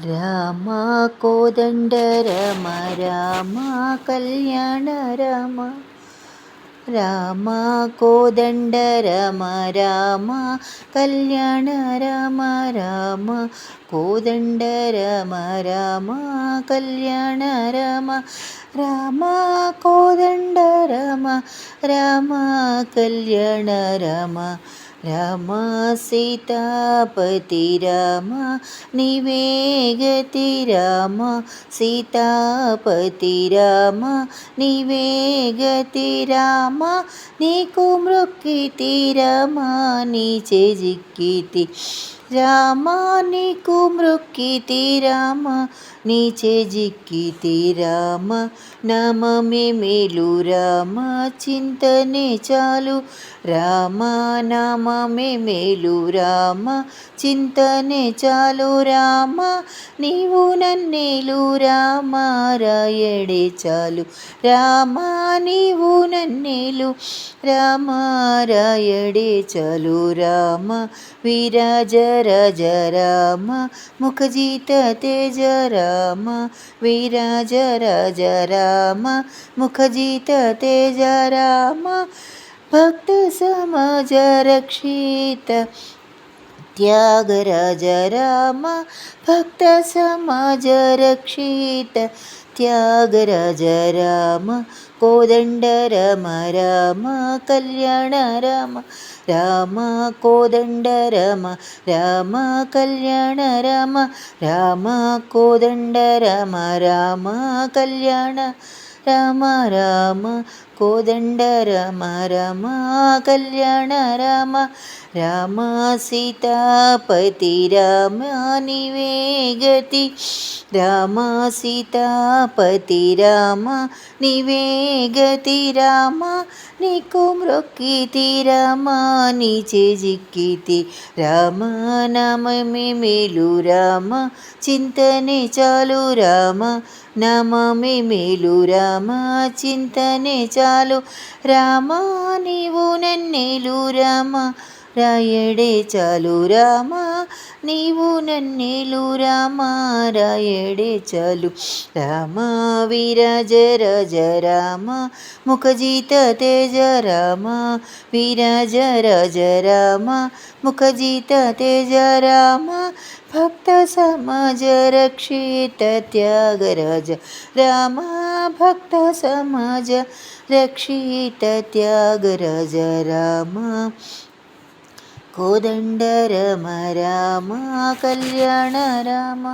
రామ కోదండ రమ రామ కళ్యాణ రమ రామ కోదండ రమ రామ కళ్యాణ రమ రామ కోదండ రమ రామ కళ్యాణ రమ రామ కోదండ రమ రామ కళ్యాణ రమ రామ సీతాపతి రామ నీవే గతి రామ సీతాపతి రామ నీవే గతి రామ నీకు మృక్కితి రామ నీ చేజిక్కితి రామ నీకు మృక్కితి రామ నీ చేజిక్కితి రామ నామమే మేలు రామ చింతనే చాలు రామ నామమే మేలు రామ చింతనే చాలు రామ నీవు నన్నేలు రామ రాయడే చాలు రామ నీవు నన్నేలు రామ రాయడే చాలు రామ విరాజ రాజ రామ ముఖజిత తేజ రామ విరాజ రాజ రామ ముఖజిత తేజ రామ భక్త సమాజ రక్షిత త్యాగరాజ రామ భక్త సమాజ రక్షిత త్యాగరాజ రామ కోదండ రమ రామ కళ్యాణ రమ రామ కోదండ రమ రామ కళ్యాణ రమ రామ కోదండ రమ రామ కళ్యాణ రామ రామ కోదండ రమ రమ కళ్యాణ రామ రామ సీతాపతి రామ నీవే గతి రామ సీతాపతి రామ నీవే గతి రామ నీకు మృక్కితి రామ నీ చేజిక్కితి రామ నామమే మేలు రామ చింతనే చాలు రామ నామమే మేలు రామ చింతనే చాలు రామ నీవు నన్నేలు రామ రాయడే చాలు రామ నీవు నన్నేలు రామ రాయడే చాలు రామ విరాజ రాజ రామ ముఖజిత తేజ రామ విరాజ రాజ రామ ముఖజిత తేజ రామ భక్త సమాజ రక్షిత త్యాగరాజ రామ భక్త సమాజ రక్షిత త్యాగరాజ రామ కోదండ రమ రామ కళ్యాణ రామ.